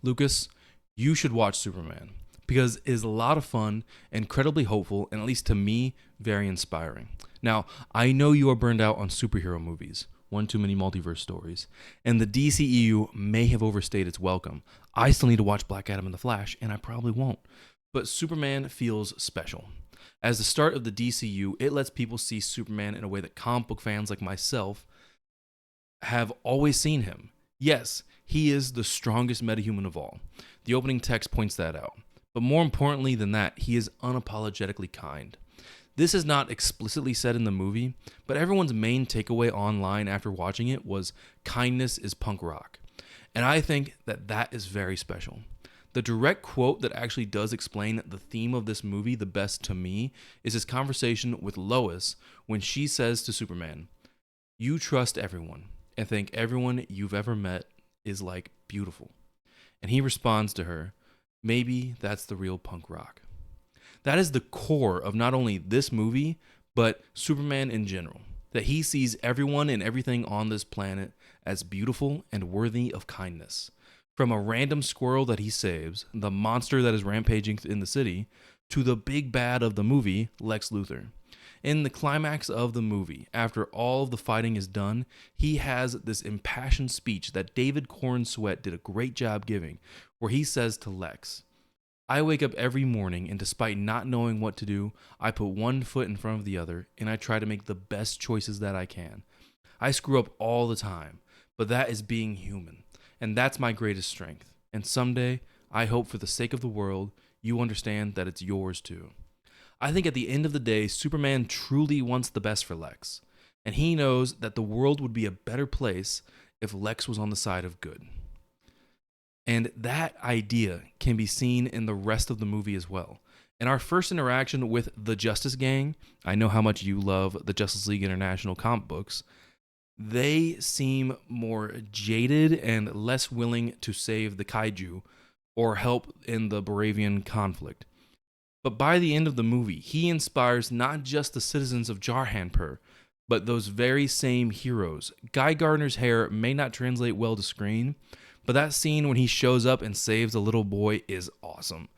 Lucas, you should watch Superman because it is a lot of fun, incredibly hopeful, and at least to me, very inspiring. Now, I know you are burned out on superhero movies, one too many multiverse stories, and the DCEU may have overstayed its welcome. I still need to watch Black Adam and The Flash, and I probably won't. But Superman feels special. As the start of the DCU, it lets people see Superman in a way that comic book fans like myself have always seen him. Yes, he is the strongest metahuman of all. The opening text points that out. But more importantly than that, he is unapologetically kind. This is not explicitly said in the movie, but everyone's main takeaway online after watching it was kindness is punk rock. And I think that that is very special. The direct quote that actually does explain the theme of this movie the best to me is his conversation with Lois when she says to Superman, "You trust everyone and think everyone you've ever met is like beautiful." And he responds to her, "Maybe that's the real punk rock." That is the core of not only this movie, but Superman in general. That he sees everyone and everything on this planet as beautiful and worthy of kindness. From a random squirrel that he saves, the monster that is rampaging in the city, to the big bad of the movie, Lex Luthor. In the climax of the movie, after all of the fighting is done, he has this impassioned speech that David Cornsweet did a great job giving, where he says to Lex, "I wake up every morning, and despite not knowing what to do, I put one foot in front of the other, and I try to make the best choices that I can. I screw up all the time, but that is being human, and that's my greatest strength. And someday, I hope for the sake of the world, you understand that it's yours too." I think at the end of the day, Superman truly wants the best for Lex, and he knows that the world would be a better place if Lex was on the side of good. And that idea can be seen in the rest of the movie as well. In our first interaction with the Justice Gang, I know how much you love the Justice League International comic books, they seem more jaded and less willing to save the kaiju or help in the Baravian conflict. But by the end of the movie, he inspires not just the citizens of Jarhanpur, but those very same heroes. Guy Gardner's hair may not translate well to screen, but that scene when he shows up and saves a little boy is awesome.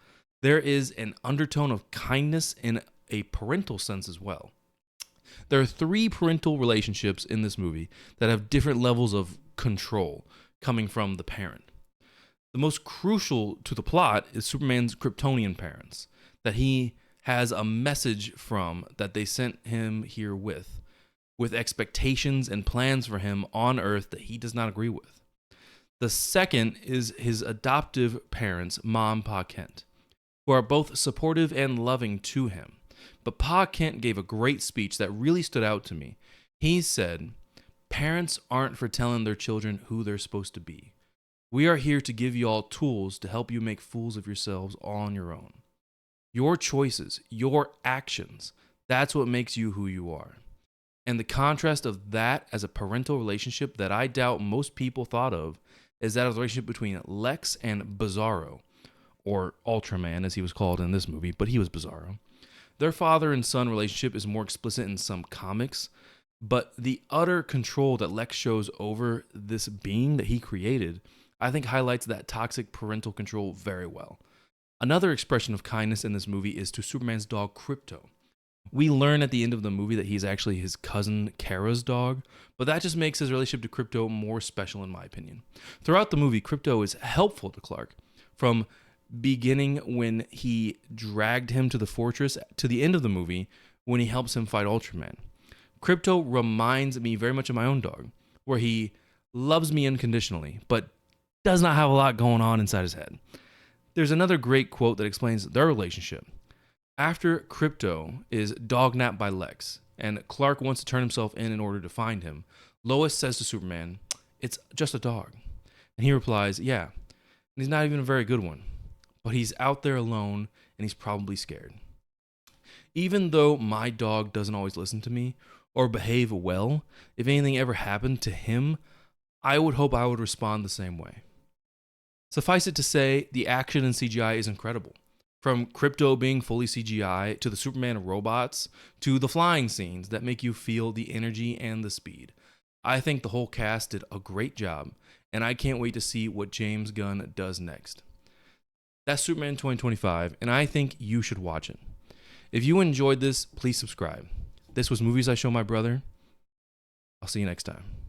There is an undertone of kindness in a parental sense as well. There are 3 parental relationships in this movie that have different levels of control coming from the parent. The most crucial to the plot is Superman's Kryptonian parents, that he has a message from that they sent him here with expectations and plans for him on Earth that he does not agree with. The second is his adoptive parents, Ma and Pa Kent, who are both supportive and loving to him. But Pa Kent gave a great speech that really stood out to me. He said, "Parents aren't for telling their children who they're supposed to be. We are here to give you all tools to help you make fools of yourselves on your own. Your choices, your actions, that's what makes you who you are." And the contrast of that as a parental relationship that I doubt most people thought of is that of the relationship between Lex and Bizarro, or Ultraman as he was called in this movie, but he was Bizarro. Their father and son relationship is more explicit in some comics, but the utter control that Lex shows over this being that he created, I think highlights that toxic parental control very well. Another expression of kindness in this movie is to Superman's dog, Krypto. We learn at the end of the movie that he's actually his cousin Kara's dog, but that just makes his relationship to Krypto more special in my opinion. Throughout the movie, Krypto is helpful to Clark, from beginning when he dragged him to the fortress to the end of the movie when he helps him fight Ultraman. Krypto reminds me very much of my own dog, where he loves me unconditionally, but does not have a lot going on inside his head. There's another great quote that explains their relationship. After Krypto is dognapped by Lex, and Clark wants to turn himself in order to find him, Lois says to Superman, "It's just a dog." And he replies, "Yeah, and he's not even a very good one, but he's out there alone, and he's probably scared. Even though my dog doesn't always listen to me or behave well, if anything ever happened to him, I would hope I would respond the same way." Suffice it to say, the action in CGI is incredible. From Krypto being fully CGI, to the Superman robots, to the flying scenes that make you feel the energy and the speed. I think the whole cast did a great job, and I can't wait to see what James Gunn does next. That's Superman 2025, and I think you should watch it. If you enjoyed this, please subscribe. This was Movies I Show My Brother. I'll see you next time.